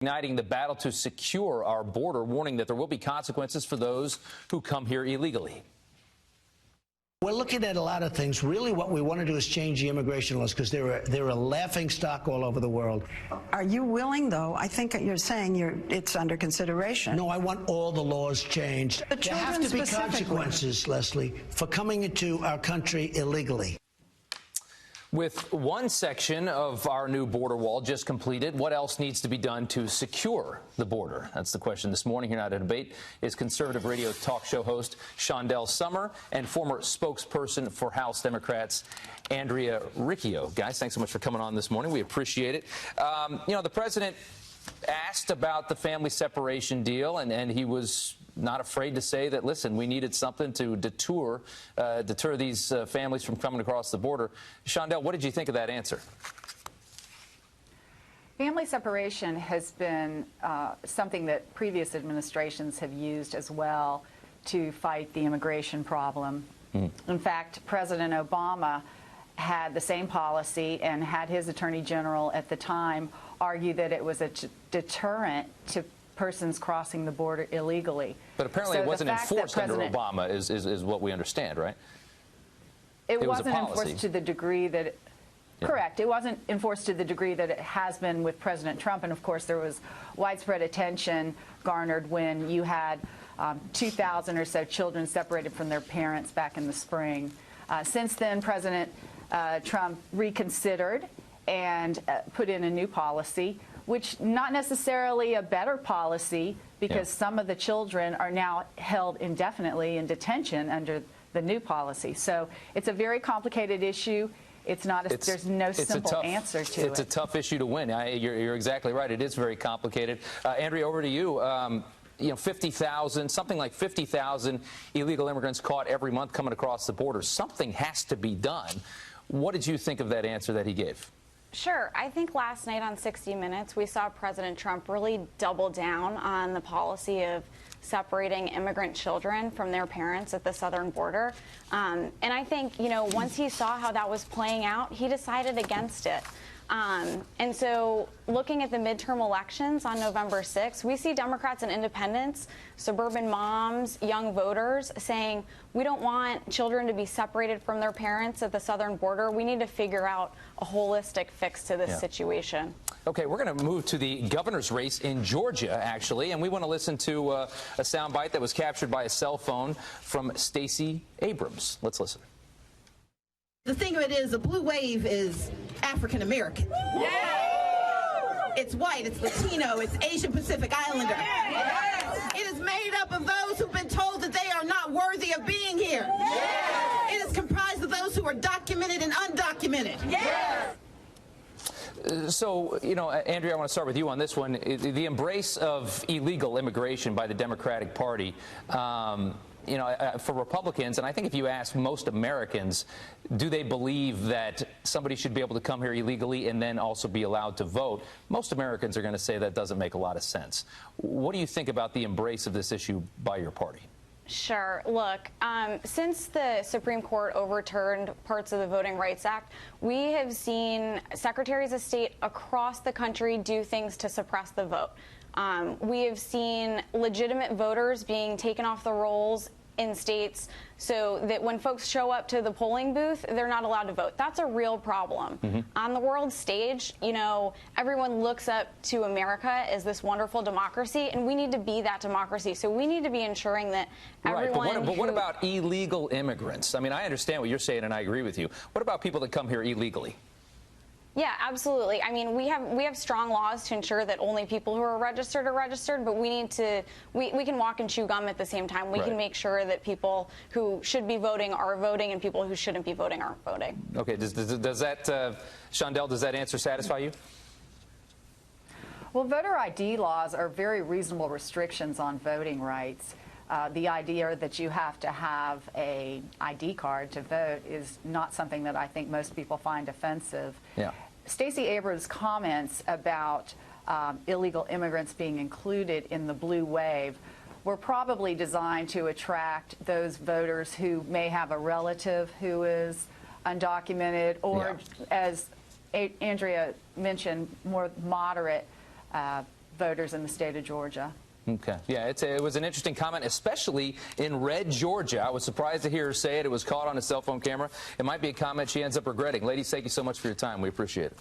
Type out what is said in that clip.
igniting the battle to secure our border, warning that there will be consequences for those who come here illegally. We're looking at a lot of things. Really what we want to do is change the immigration laws because they're a laughing stock all over the world. Are you willing, though? I think you're saying it's under consideration. No, I want all the laws changed. There have to be consequences, Leslie, for coming into our country illegally. With one section of our new border wall just completed, what else needs to be done to secure the border? That's the question this morning. Here now to debate is conservative radio talk show host Chandelle Summer and former spokesperson for House Democrats Andrea Riccio. Guys, thanks so much for coming on this morning. We appreciate it. You know, the president asked about the family separation deal, and he was not afraid to say that, listen, we needed something to deter these families from coming across the border. Chandelle, what did you think of that answer? Family separation has been something that previous administrations have used as well to fight the immigration problem. In fact, President Obama had the same policy and had his attorney general at the time argue that it was a deterrent to persons crossing the border illegally. But apparently it wasn't enforced under Obama, is what we understand, right? It wasn't enforced to the degree that it, correct. It wasn't enforced to the degree that it has been with President Trump. And of course, there was widespread attention garnered when you had 2,000 or so children separated from their parents back in the spring. Since then, President Trump reconsidered and put in a new policy, which not necessarily a better policy, because some of the children are now held indefinitely in detention under the new policy. So it's a very complicated issue. It's not. There's no simple answer to it. It's a tough issue to win. You're exactly right. It is very complicated. Andrea, over to you. You know, 50,000, something like 50,000 illegal immigrants caught every month coming across the border. Something has to be done. What did you think of that answer that he gave? Sure. I think last night on 60 Minutes, we saw President Trump really double down on the policy of separating immigrant children from their parents at the southern border. And I think, you know, once he saw how that was playing out, he decided against it. And so looking at the midterm elections on November 6th, we see Democrats and independents, suburban moms, young voters saying, we don't want children to be separated from their parents at the southern border. We need to figure out a holistic fix to this situation. Okay, we're going to move to the governor's race in Georgia, actually, and we want to listen to a soundbite that was captured by a cell phone from Stacey Abrams. Let's listen. The thing of it is, the blue wave is African American. Yeah. It's white, it's Latino, it's Asian Pacific Islander. Yeah. It is made up of those who've been told that they are not worthy of being here. Yeah. It is comprised of those who are documented and undocumented. Yeah. So, you know, Andrea, I want to start with you on this one. The embrace of illegal immigration by the Democratic Party, you know, for Republicans, and I think if you ask most Americans, do they believe that somebody should be able to come here illegally and then also be allowed to vote? Most Americans are going to say that doesn't make a lot of sense. What do you think about the embrace of this issue by your party? Sure. Look, since the Supreme Court overturned parts of the Voting Rights Act, we have seen secretaries of state across the country do things to suppress the vote. We have seen legitimate voters being taken off the rolls in states so that when folks show up to the polling booth, they're not allowed to vote. That's a real problem. On the world stage, you know, everyone looks up to America as this wonderful democracy, and we need to be that democracy. So we need to be ensuring that everyone... Right, but what about illegal immigrants? I mean, I understand what you're saying, and I agree with you. What about people that come here illegally? Yeah, absolutely. I mean, we have strong laws to ensure that only people who are registered, but we need to, we can walk and chew gum at the same time. We can make sure that people who should be voting are voting and people who shouldn't be voting aren't voting. Okay, does that, Chandelle, does that answer satisfy you? Well, voter ID laws are very reasonable restrictions on voting rights. The idea that you have to have an ID card to vote is not something that I think most people find offensive. Yeah. Stacey Abrams' comments about illegal immigrants being included in the blue wave were probably designed to attract those voters who may have a relative who is undocumented or, as Andrea mentioned, more moderate voters in the state of Georgia. Okay. Yeah, it was an interesting comment, especially in red Georgia. I was surprised to hear her say it. It was caught on a cell phone camera. It might be a comment she ends up regretting. Ladies, thank you so much for your time. We appreciate it.